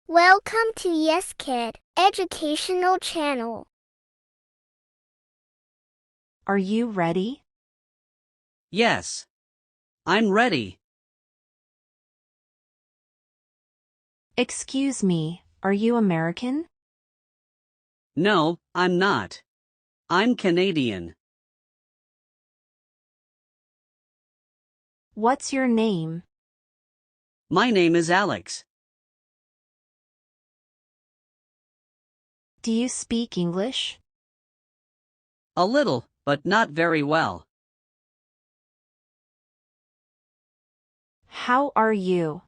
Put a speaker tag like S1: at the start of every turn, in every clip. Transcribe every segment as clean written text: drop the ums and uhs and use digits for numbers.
S1: Welcome to Yes Kid Educational Channel.
S2: Are you ready?
S3: Yes. I'm ready.
S2: Excuse me, are you American?
S3: No, I'm not. I'm Canadian.
S2: What's your name?
S3: My name is Alex.
S2: Do you speak English?
S3: A little, but not very well.
S2: How are you?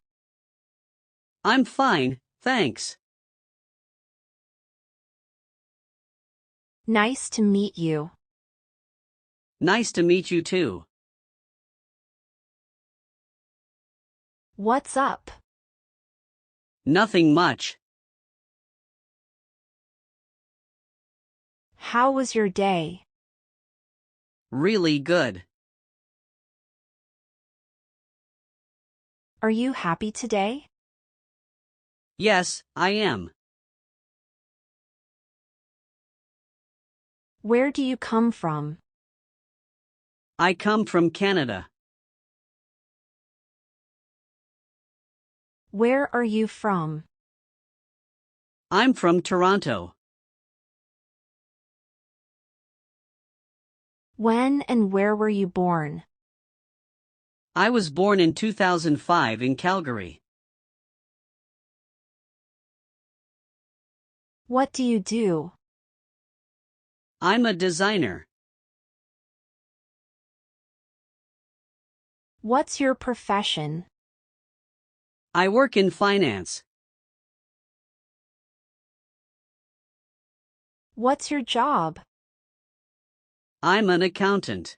S3: I'm fine, thanks.
S2: Nice to meet you.
S3: Nice to meet you too.
S2: What's up?
S3: Nothing much.
S2: How was your day?
S3: Really good.
S2: Are you happy today?
S3: Yes, I am.
S2: Where do you come from?
S3: I come from Canada.
S2: Where are you from?
S3: I'm from Toronto.
S2: When and where were you born?
S3: I was born in 2005 in Calgary.
S2: What do you do?
S3: I'm a designer.
S2: What's your profession?
S3: I work in finance.
S2: What's your job?
S3: I'm an accountant.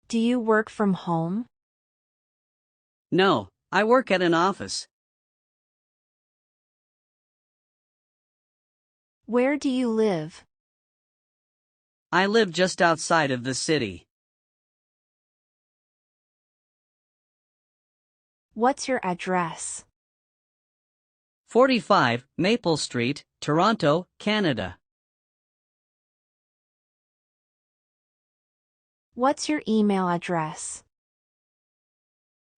S2: Do you work from home?
S3: No, I work at an office.
S2: Where do you live?
S3: I live just outside of the city.
S2: What's your address?
S3: 45 Maple Street, Toronto, Canada.
S2: What's your email address?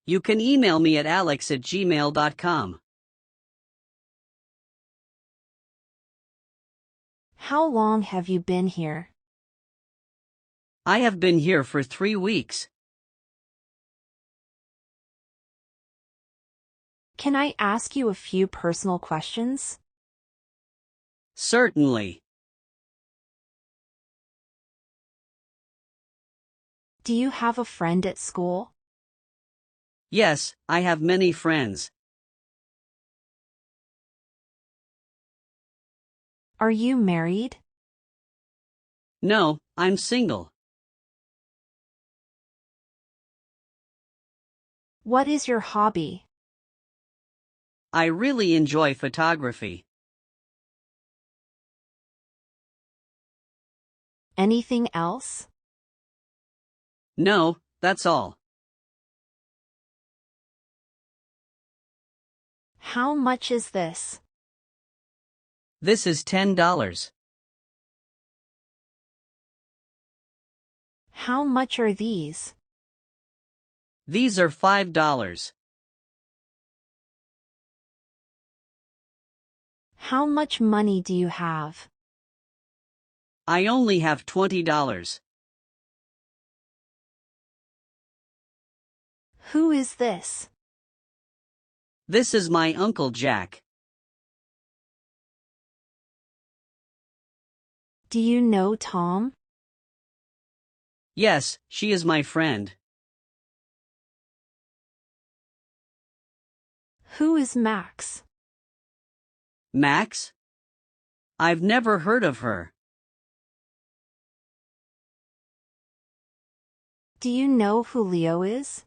S3: You can email me at alex@gmail.com.
S2: How long have you been here?
S3: I have been here for 3 weeks.
S2: Can I ask you a few personal questions?
S3: Certainly.
S2: Do you have a friend at school?
S3: Yes, I have many friends.
S2: Are you married?
S3: No, I'm single.
S2: What is your hobby?
S3: I really enjoy photography.
S2: Anything else?
S3: No, that's all.
S2: How much is this?
S3: This is $10.
S2: How much are these?
S3: These are $5.
S2: How much money do you have?
S3: I only have $20.
S2: Who is this?
S3: This is my Uncle Jack.
S2: Do you know Tom?
S3: Yes, she is my friend.
S2: Who is Max?
S3: Max? I've never heard of her.
S2: Do you know who Leo is?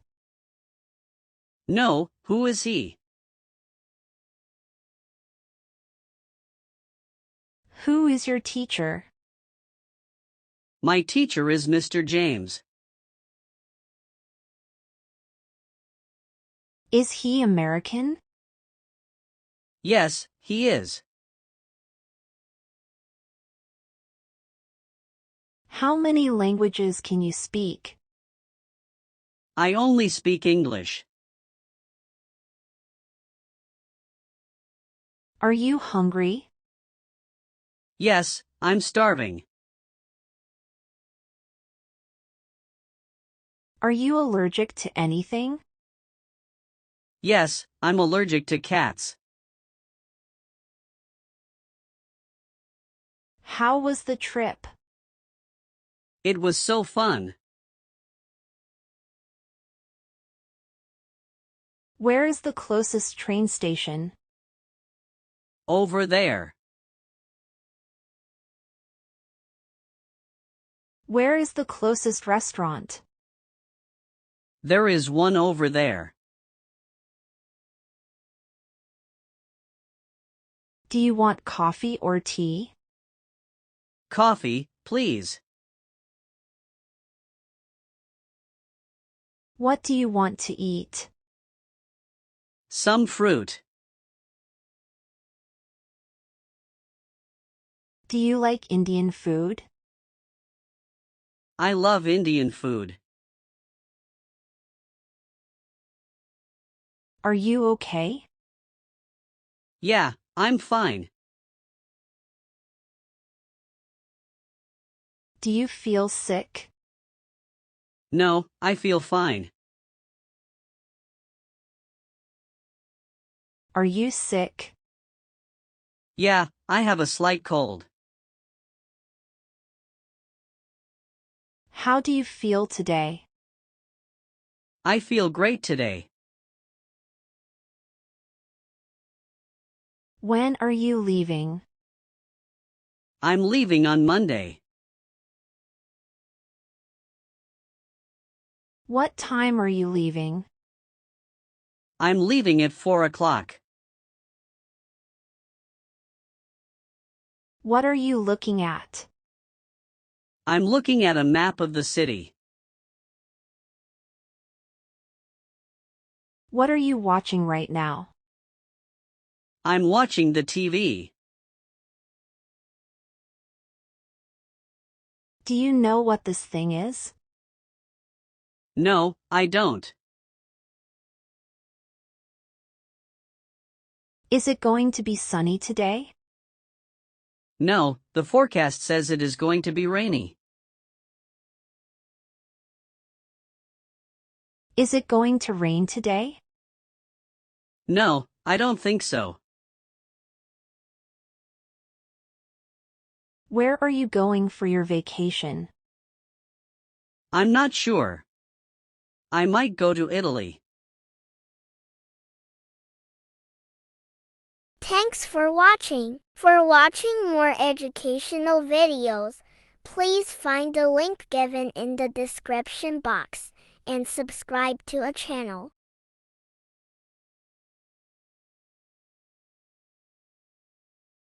S3: No, who is he?
S2: Who is your teacher?
S3: My teacher is Mr. James.
S2: Is he American?
S3: Yes, he is.
S2: How many languages can you speak?
S3: I only speak English.
S2: Are you hungry?
S3: Yes, I'm starving.
S2: Are you allergic to anything?
S3: Yes, I'm allergic to cats.
S2: How was the trip?
S3: It was so fun.
S2: Where is the closest train station?
S3: Over there.
S2: Where is the closest restaurant?
S3: There is one over there.
S2: Do you want coffee or tea?
S3: Coffee, please.
S2: What do you want to eat?
S3: Some fruit.
S2: Do you like Indian food?
S3: I love Indian food.
S2: Are you okay?
S3: Yeah, I'm fine.
S2: Do you feel sick?
S3: No, I feel fine.
S2: Are you sick?
S3: Yeah, I have a slight cold.
S2: How do you feel today?
S3: I feel great today.
S2: When are you leaving?
S3: I'm leaving on Monday.
S2: What time are you leaving?
S3: I'm leaving at 4 o'clock.
S2: What are you looking at?
S3: I'm looking at a map of the city.
S2: What are you watching right now?
S3: I'm watching the TV.
S2: Do you know what this thing is?
S3: No, I don't.
S2: Is it going to be sunny today?
S3: No, the forecast says it is going to be rainy.
S2: Is it going to rain today?
S3: No, I don't think so.
S2: Where are you going for your vacation?
S3: I'm not sure. I might go to Italy.
S1: Thanks for watching. For watching more educational videos, please find the link given in the description box and subscribe to our channel.